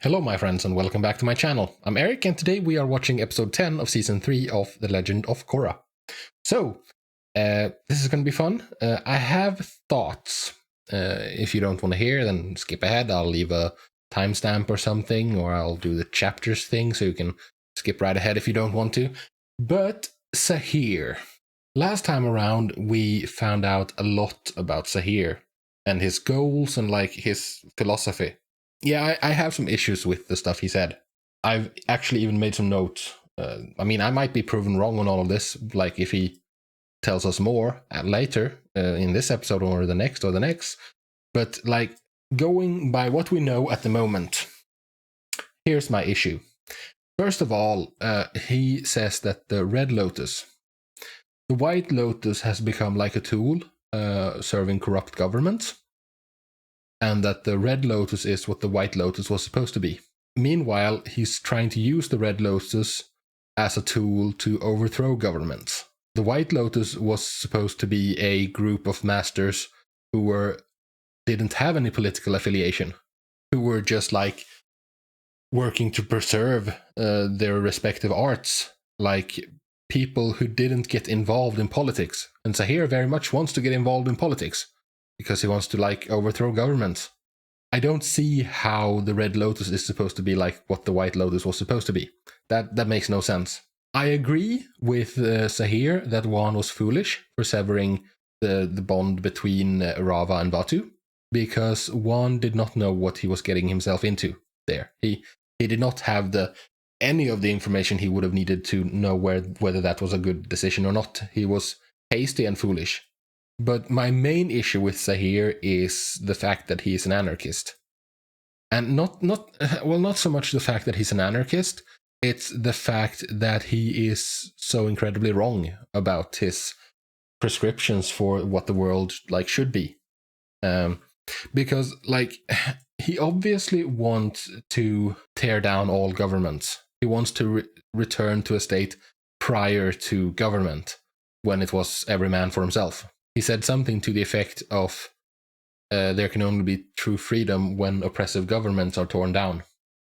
Hello my friends and welcome back to my channel. I'm Erik and today we are watching episode 10 of season 3 of The Legend of Korra. So, this is going to be fun. I have thoughts. If you don't want to hear, then skip ahead. I'll leave a timestamp or something, or I'll do the chapters thing so you can skip right ahead if you don't want to. But Zaheer. Last time around we found out a lot about Zaheer and his goals and his philosophy. Yeah, I have some issues with the stuff he said. I've actually even made some notes. I might be proven wrong on all of this, like if he tells us more later in this episode or the next. But going by what we know at the moment, here's my issue. First of all, he says that the Red Lotus, the White Lotus has become like a tool serving corrupt governments, and that the Red Lotus is what the White Lotus was supposed to be. Meanwhile, he's trying to use the Red Lotus as a tool to overthrow governments. The White Lotus was supposed to be a group of masters who didn't have any political affiliation, who were just working to preserve their respective arts, like people who didn't get involved in politics. And Zaheer very much wants to get involved in politics because he wants to overthrow governments. I don't see how the Red Lotus is supposed to be like what the White Lotus was supposed to be. That makes no sense. I agree with Zaheer that Wan was foolish for severing the bond between Rava and Batu, because Wan did not know what he was getting himself into there. He did not have any of the information he would have needed to know whether that was a good decision or not. He was hasty and foolish. But my main issue with Zaheer is the fact that he is an anarchist. And not so much the fact that he's an anarchist, it's the fact that he is so incredibly wrong about his prescriptions for what the world should be. Because he obviously wants to tear down all governments. He wants to return to a state prior to government, when it was every man for himself. He said something to the effect of there can only be true freedom when oppressive governments are torn down.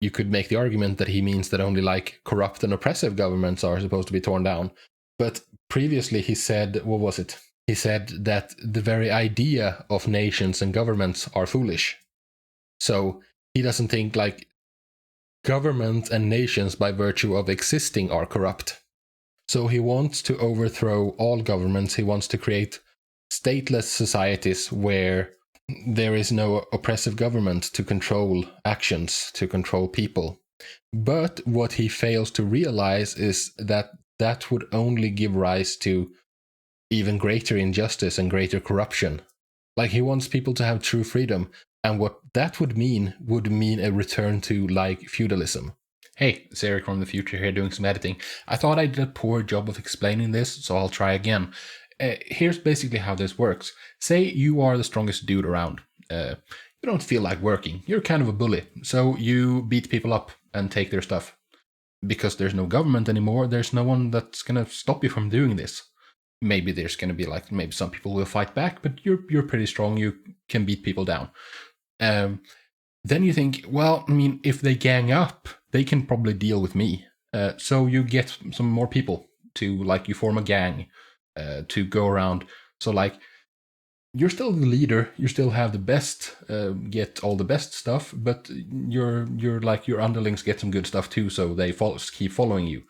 You could make the argument that he means that only corrupt and oppressive governments are supposed to be torn down. But previously he said, what was it? He said that the very idea of nations and governments are foolish. So he doesn't think governments and nations by virtue of existing are corrupt. So he wants to overthrow all governments. He wants to create stateless societies where there is no oppressive government to control actions, to control people. But what he fails to realize is that that would only give rise to even greater injustice and greater corruption. He wants people to have true freedom, and what that would mean a return to feudalism. Hey, it's Erik from the future here doing some editing. I thought I did a poor job of explaining this, so I'll try again. Here's basically how this works. Say you are the strongest dude around. You don't feel like working. You're kind of a bully. So you beat people up and take their stuff. Because there's no government anymore, there's no one that's going to stop you from doing this. Maybe there's going to be maybe some people will fight back, but you're pretty strong. You can beat people down. Then you think, well, if they gang up, they can probably deal with me. So you get some more people to you form a gang. To go around. So you're still the leader, you still have the best, get all the best stuff, but your underlings get some good stuff too, so they keep following you.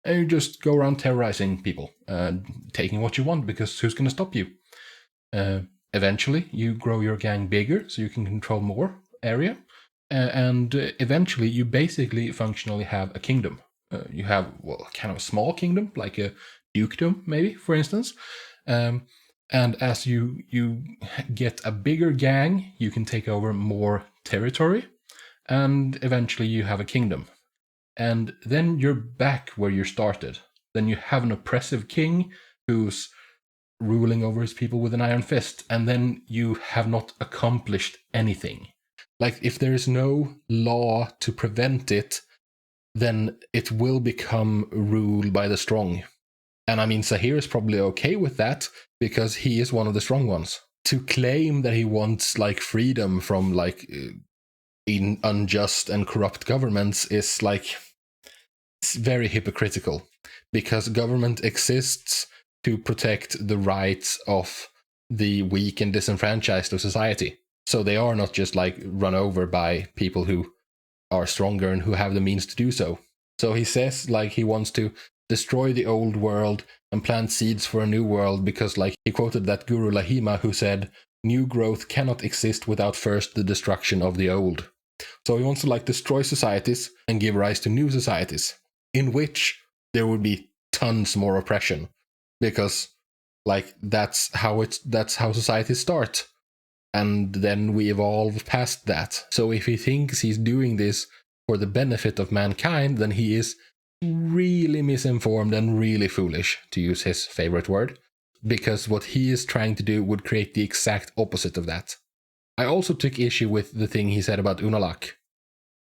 And you just go around terrorizing people, taking what you want, because who's going to stop you? Eventually, you grow your gang bigger, so you can control more area, and eventually you basically functionally have a kingdom. You have, kind of a small kingdom, like a dukedom, maybe, for instance. And as you get a bigger gang, you can take over more territory, and eventually you have a kingdom. And then you're back where you started. Then you have an oppressive king who's ruling over his people with an iron fist, and then you have not accomplished anything. If there is no law to prevent it, then it will become ruled by the strong. And Zaheer is probably okay with that, because he is one of the strong ones. To claim that he wants freedom from in unjust and corrupt governments is like, it's very hypocritical, because government exists to protect the rights of the weak and disenfranchised of society. So they are not just like run over by people who are stronger and who have the means to do so. So he says like he wants to destroy the old world and plant seeds for a new world, because like he quoted that Guru Lahima who said, new growth cannot exist without first the destruction of the old. So he wants to like destroy societies and give rise to new societies in which there would be tons more oppression, because like that's how societies start, and then we evolve past that. So if he thinks he's doing this for the benefit of mankind, then he is really misinformed and really foolish, to use his favorite word, because what he is trying to do would create the exact opposite of that. I also took issue with the thing he said about Unalaq,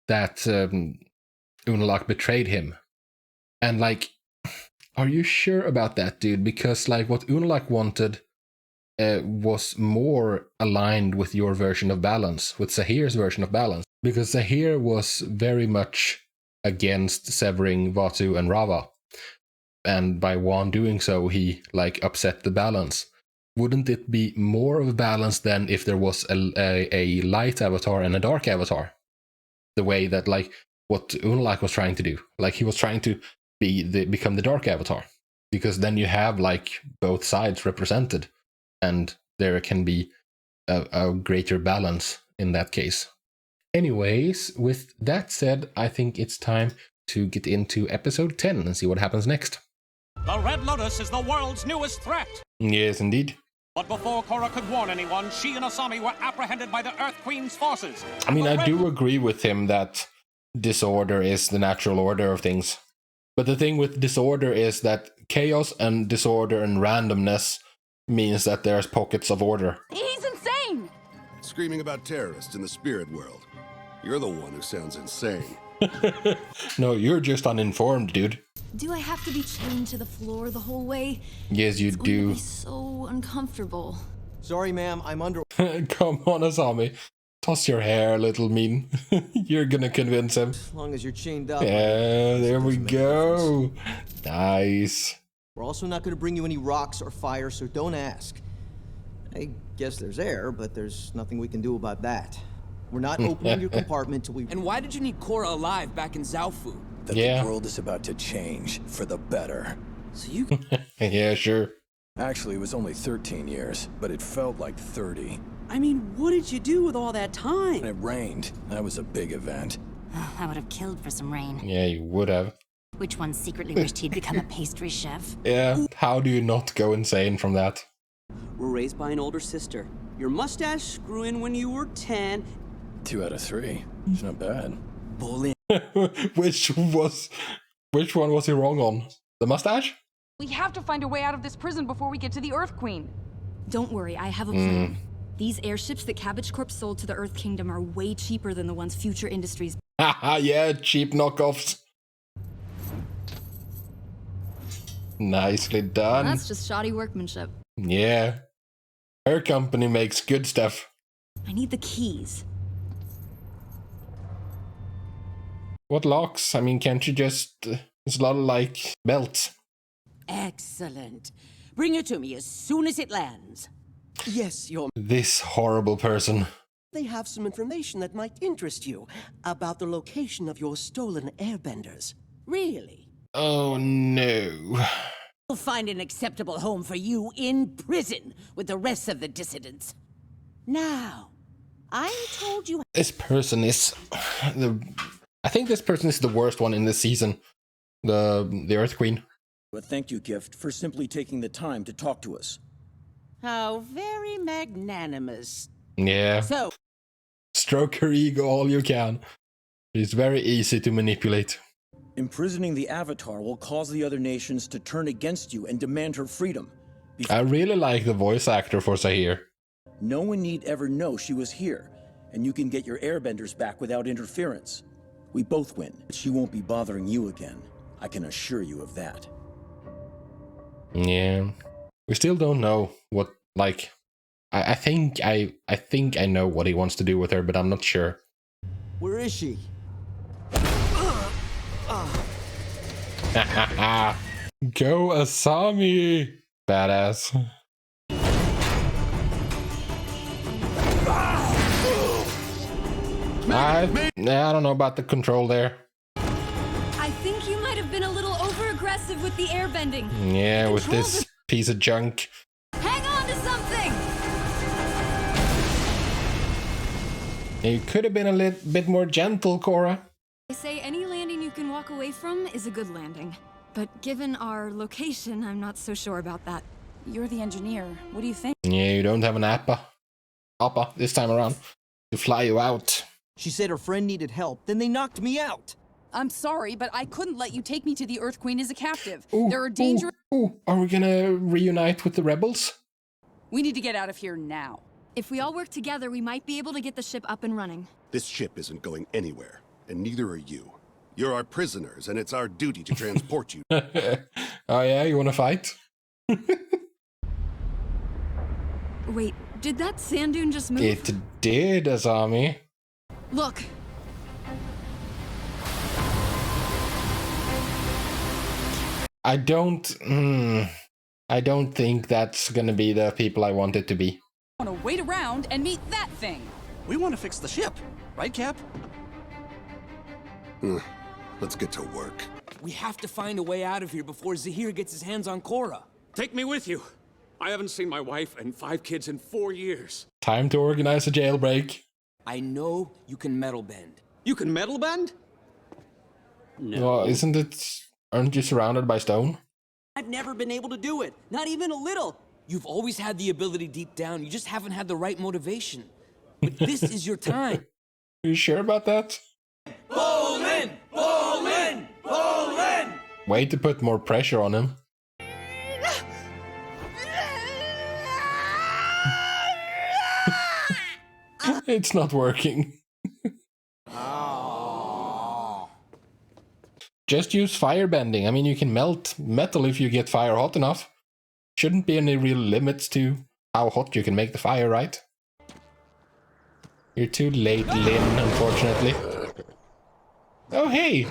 that Unalaq betrayed him. And like, are you sure about that, dude? Because like what Unalaq wanted was more aligned with your version of balance, with Zaheer's version of balance, because Zaheer was very much against severing Vatu and Rava, and by Wan doing so, he like upset the balance. Wouldn't it be more of a balance than if there was a light avatar and a dark avatar? The way that like what Unalaq was trying to do, like he was trying to become the dark avatar, because then you have like both sides represented, and there can be a greater balance in that case. Anyways, with that said, I think it's time to get into episode 10 and see what happens next. The Red Lotus is the world's newest threat. Yes, indeed. But before Korra could warn anyone, she and Asami were apprehended by the Earth Queen's forces. I mean, I do agree with him that disorder is the natural order of things. But the thing with disorder is that chaos and disorder and randomness means that there's pockets of order. He's insane! Screaming about terrorists in the spirit world. You're the one who sounds insane. No, you're just uninformed, dude. Do I have to be chained to the floor the whole way? Yes, you it's do. Going to be so uncomfortable. Sorry, ma'am, I'm under... Come on, Asami. Toss your hair, little mean. You're gonna convince him. As long as you're chained up. Yeah, there we go. Nice. We're also not gonna bring you any rocks or fire, so don't ask. I guess there's air, but there's nothing we can do about that. We're not opening your compartment till we... And why did you need Korra alive back in Zaofu? That the world is about to change for the better. So you... Yeah, sure. Actually, it was only 13 years, but it felt like 30. I mean, what did you do with all that time? And it rained. That was a big event. I would have killed for some rain. Yeah, you would have. Which one secretly wished he'd become a pastry chef? Yeah, how do you not go insane from that? Were raised by an older sister. Your mustache grew in when you were 10. 2 out of 3. It's not bad. Bull in. Which one was he wrong on? The mustache? We have to find a way out of this prison before we get to the Earth Queen. Don't worry, I have a plan. These airships that Cabbage Corp sold to the Earth Kingdom are way cheaper than the ones Future Industries... Haha, yeah, cheap knockoffs. Nicely done. That's just shoddy workmanship. Yeah. Her company makes good stuff. I need the keys. What locks? I mean, can't you just... it's a lot of, like, belts. Excellent. Bring it to me as soon as it lands. Yes, Your... This horrible person. They have some information that might interest you about the location of your stolen airbenders. Really? Oh, no. We'll find an acceptable home for you in prison with the rest of the dissidents. Now, I told you... This person is... I think this person is the worst one in this season. The Earth Queen. A thank you gift for simply taking the time to talk to us. How very magnanimous. Yeah. So... stroke her ego all you can. It's very easy to manipulate. Imprisoning the Avatar will cause the other nations to turn against you and demand her freedom. I really like the voice actor for Zaheer. No one need ever know she was here, and you can get your airbenders back without interference. We both win. She won't be bothering you again. I can assure you of that. Yeah. We still don't know what, like... I think I know what he wants to do with her, but I'm not sure. Where is she? Go Asami! Badass. I don't know about the control there. I think you might have been a little over-aggressive with the airbending. Yeah, with this piece of junk. Hang on to something! You could have been a little bit more gentle, Korra. They say any landing you can walk away from is a good landing. But given our location, I'm not so sure about that. You're the engineer. What do you think? Yeah, you don't have an appa this time around to fly you out. She said her friend needed help, then they knocked me out. I'm sorry, but I couldn't let you take me to the Earth Queen as a captive. Ooh, There are dangerous... Are we gonna reunite with the rebels? We need to get out of here now. If we all work together, we might be able to get the ship up and running. This ship isn't going anywhere, and neither are you. You're our prisoners, and it's our duty to transport you. Oh yeah, you wanna fight? Wait, did that sand dune just move? It did, Asami. Look! I don't think that's gonna be the people I want it to be. I want to wait around and meet that thing. We want to fix the ship, right, Cap? Let's get to work. We have to find a way out of here before Zaheer gets his hands on Korra. Take me with you. I haven't seen my wife and 5 kids in 4 years. Time to organize a jailbreak. I know you can metal bend. You can metal bend? No. Well, aren't you surrounded by stone? I've never been able to do it, not even a little. You've always had the ability deep down, you just haven't had the right motivation. But this is your time. Are you sure about that? Bowlin! Bowlin! Bowlin! Way to put more pressure on him. It's not working. Just use firebending. I mean, you can melt metal if you get fire hot enough. Shouldn't be any real limits to how hot you can make the fire, right? You're too late, Lynn, unfortunately. Oh, hey!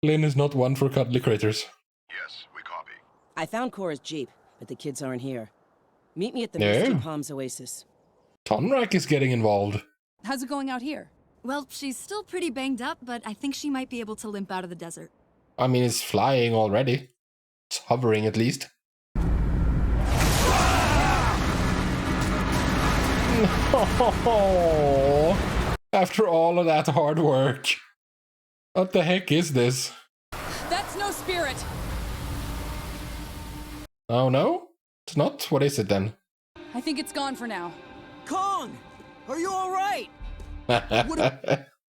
Lynn is not one for cuddly critters. Yes, we copy. I found Korra's jeep, but the kids aren't here. Meet me at the No. Misty Palms Oasis. Tonrak is getting involved. How's it going out here? Well, she's still pretty banged up, but I think she might be able to limp out of the desert. I mean, it's flying already. It's hovering at least. After all of that hard work. What the heck is this? That's no spirit! Oh no? It's not? What is it then? I think it's gone for now. Kong! Are you alright?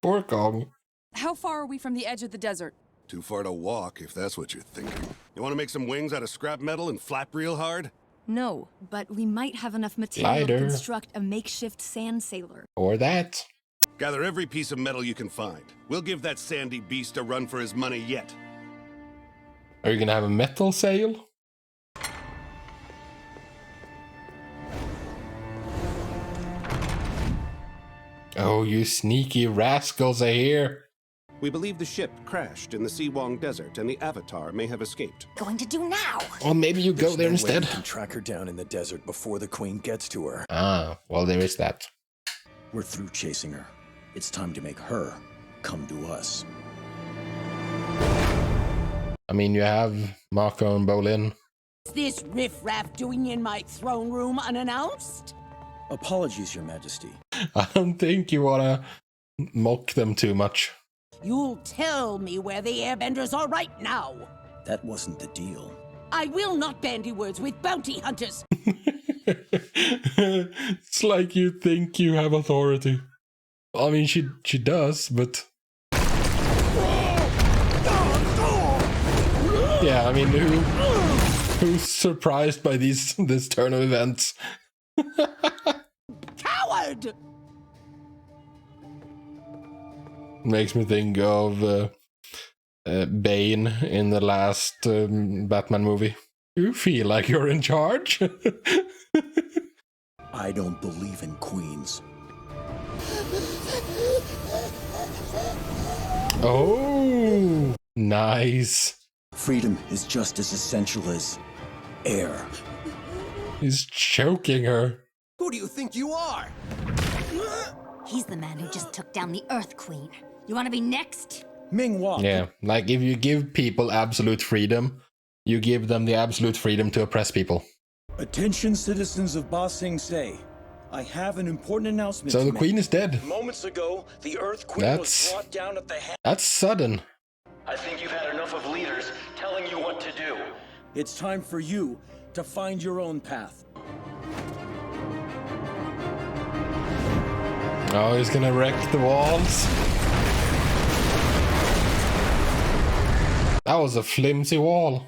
Poor Kong. How far are we from the edge of the desert? Too far to walk, if that's what you're thinking. You want to make some wings out of scrap metal and flap real hard? No, but we might have enough material Glider. to construct a makeshift sand sailor. Or that. Gather every piece of metal you can find. We'll give that sandy beast a run for his money yet. Are you gonna have a metal sail? Oh, you sneaky rascals are here. We believe the ship crashed in the Siwang Desert and the Avatar may have escaped. Going to do now? Well, maybe you go there There's no way instead. we can track her down in the desert before the Queen gets to her. Ah, well, there is that. We're through chasing her. It's time to make her come to us. I mean, you have Mako and Bolin. Is this riffraff doing in my throne room unannounced? Apologies, Your Majesty. I don't think you wanna mock them too much. You'll tell me where the airbenders are right now. That wasn't the deal. I will not bandy words with bounty hunters. It's like you think you have authority. I mean, she does, but... Yeah, I mean, who's surprised by this turn of events? Coward! Makes me think of Bane in the last Batman movie. You feel like you're in charge? I don't believe in queens. Oh, nice. Freedom is just as essential as air. He's choking her. Who do you think you are? He's the man who just took down the Earth Queen. You want to be next? Minghua. Yeah, like if you give people absolute freedom, you give them the absolute freedom to oppress people. Attention, citizens of Ba Sing Se. I have an important announcement So to the make. queen is dead. Moments ago, the Earth Queen was brought down at the hand. That's sudden. I think you've had enough of leaders telling you what to do. It's time for you to find your own path. Oh, he's gonna wreck the walls. That was a flimsy wall.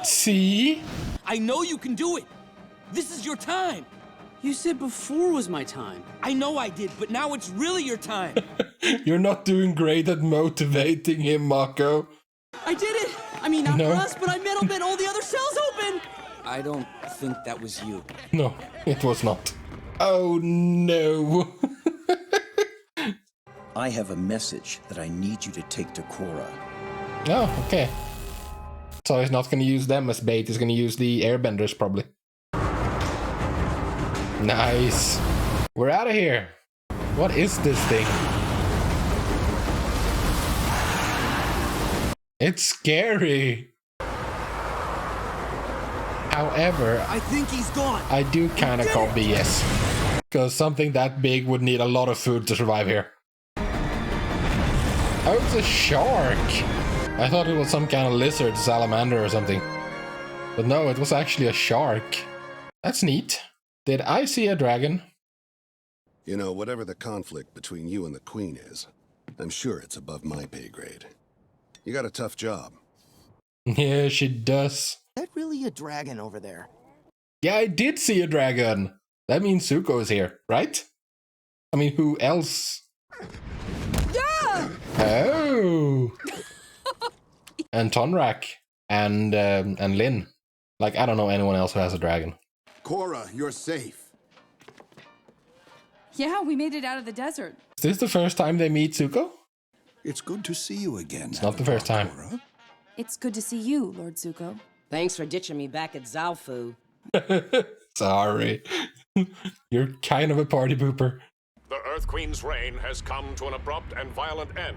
See? I know you can do it. This is your time. You said before was my time. I know I did, but now it's really your time. You're not doing great at motivating him, Mako. I did it! I mean, not No. for us, but I meant all the other cells open! I don't think that was you. No, it was not. Oh no. I have a message that I need you to take to Korra. Oh, okay. So he's not gonna use them as bait, he's gonna use the airbenders probably. Nice. We're out of here. What is this thing? It's scary. However, I think he's gone. I do kind of call BS. Because something that big would need a lot of food to survive here. Oh, it's a shark. I thought it was some kind of lizard, salamander or something. But no, it was actually a shark. That's neat. Did I see a dragon? You know, whatever the conflict between you and the Queen is, I'm sure it's above my pay grade. You got a tough job. Yeah, she does. Is that really a dragon over there? Yeah, I did see a dragon. That means Zuko is here, right? I mean, who else? Yeah! Oh! And Tonrak and Lin. Like, I don't know anyone else who has a dragon. Korra, you're safe. Yeah, we made it out of the desert. Is this the first time they meet Zuko? It's good to see you again. It's not the first time. It's good to see you, Lord Zuko. Thanks for ditching me back at Zaofu. Sorry. You're kind of a party pooper. The Earth Queen's reign has come to an abrupt and violent end.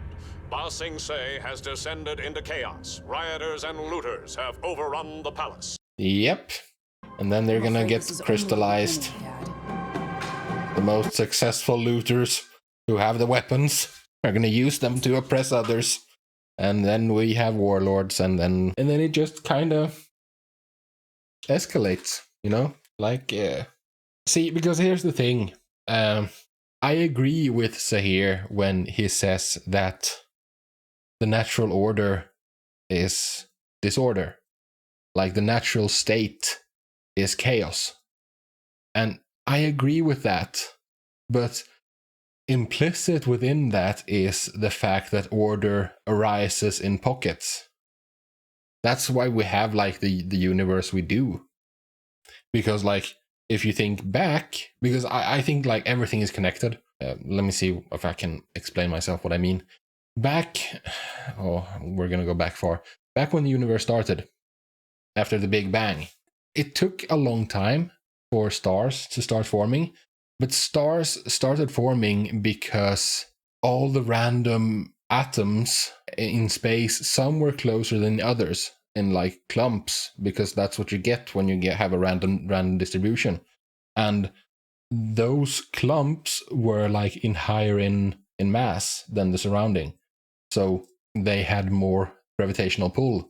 Ba Sing Se has descended into chaos. Rioters and looters have overrun the palace. Yep. And then they're gonna get crystallized. The most successful looters who have the weapons are gonna use them to oppress others. And then we have warlords, and then it just kind of escalates, you know? Like, see, because here's the thing. I agree with Zaheer when he says that the natural order is disorder. Like, the natural state is chaos. And I agree with that. But implicit within that is the fact that order arises in pockets. That's why we have, like, the universe we do. Because, like, if you think back, because I think, like, everything is connected. Let me see if I can explain myself what I mean. Back, oh, we're gonna go back far. Back when the universe started, after the Big Bang, it took a long time for stars to start forming, but stars started forming because all the random atoms in space, some were closer than others in, like, clumps, because that's what you get when you have a random distribution. And those clumps were, like, higher in mass than the surrounding. So they had more gravitational pull,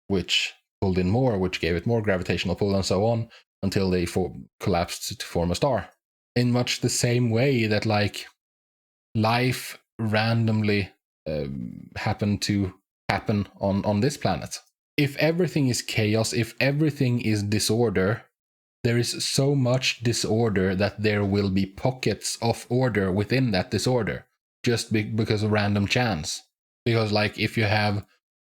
which pulled in more, which gave it more gravitational pull, and so on, until they collapsed to form a star. In much the same way that, like, life randomly happened to happen on this planet. If everything is chaos, if everything is disorder, there is so much disorder that there will be pockets of order within that disorder, just because of random chance. Because, like, if you have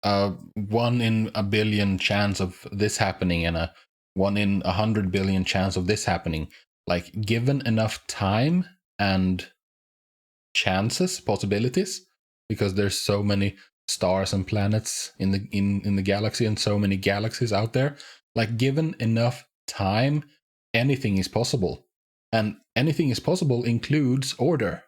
a 1 in a billion chance of this happening and a 1 in 100 billion chance of this happening. Like, given enough time and chances, possibilities, because there's so many stars and planets in the galaxy and so many galaxies out there, like, given enough time, anything is possible. And anything is possible includes order.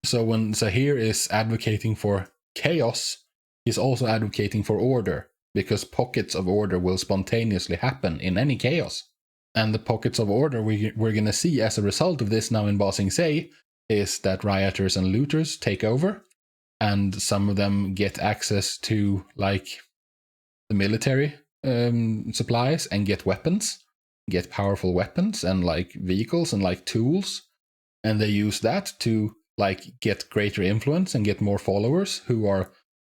So when Zaheer is advocating for chaos, he's also advocating for order, because pockets of order will spontaneously happen in any chaos. And the pockets of order we're going to see as a result of this now in Ba Sing Se is that rioters and looters take over, and some of them get access to, like, the military supplies and get weapons, get powerful weapons and, like, vehicles and, like, tools. And they use that to, like, get greater influence and get more followers who are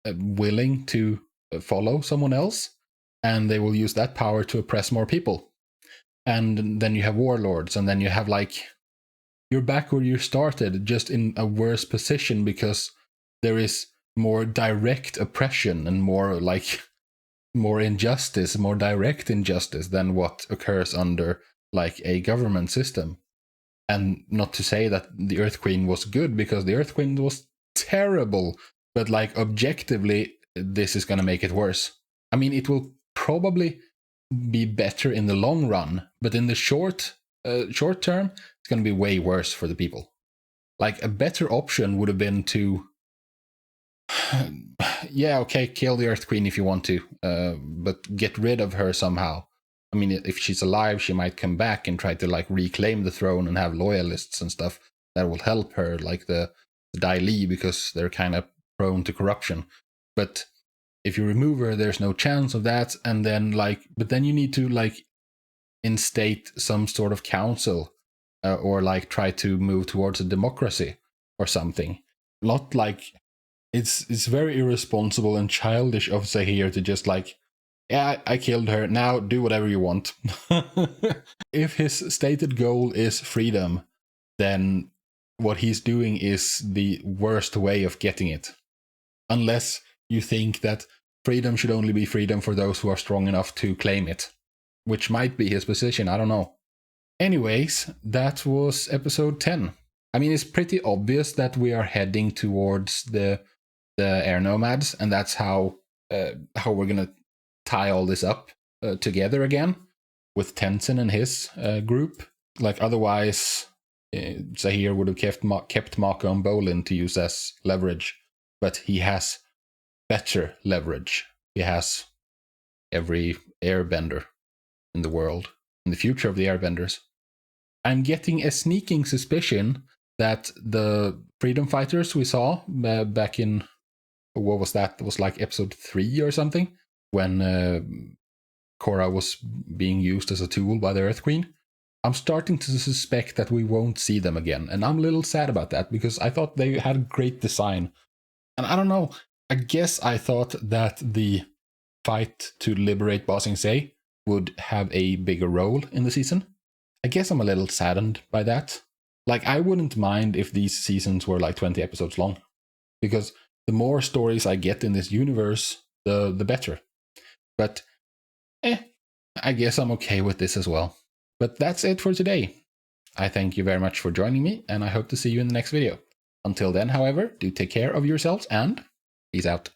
willing to follow someone else. And they will use that power to oppress more people. And then you have warlords, and then you have, like, you're back where you started, just in a worse position, because there is more direct oppression and more, like, more injustice, more direct injustice than what occurs under, like, a government system. And not to say that the Earth Queen was good, because the Earth Queen was terrible, but, like, objectively, this is going to make it worse. I mean, it will probably be better in the long run, but in the short term, it's going to be way worse for the people. Like, a better option would have been to, yeah, okay, kill the Earth Queen if you want to, but get rid of her somehow. I mean, if she's alive, she might come back and try to, like, reclaim the throne and have loyalists and stuff that will help her, like the Dai Li, because they're kind of prone to corruption. But if you remove her, there's no chance of that. And then, like, but then you need to, like, instate some sort of council, or, like, try to move towards a democracy or something. Not like, it's very irresponsible and childish of Zaheer to just, like, yeah, I killed her, now do whatever you want. If his stated goal is freedom, then what he's doing is the worst way of getting it. Unless you think that freedom should only be freedom for those who are strong enough to claim it, which might be his position, I don't know. Anyways, that was episode 10. I mean, it's pretty obvious that we are heading towards the air nomads, and that's how we're gonna tie all this up together again with Tenzin and his group. Like, otherwise, Zaheer would have kept Mako and Bolin to use as leverage, but he has better leverage. He has every airbender in the world, in the future of the airbenders. I'm getting a sneaking suspicion that the freedom fighters we saw back in, what was that? It was like episode 3 or something, when Korra was being used as a tool by the Earth Queen. I'm starting to suspect that we won't see them again, and I'm a little sad about that, because I thought they had great design. And I don't know, I guess I thought that the fight to liberate Ba Sing Se would have a bigger role in the season. I guess I'm a little saddened by that. Like, I wouldn't mind if these seasons were like 20 episodes long, because the more stories I get in this universe, the better. But, I guess I'm okay with this as well. But that's it for today. I thank you very much for joining me, and I hope to see you in the next video. Until then, however, do take care of yourselves, and peace out.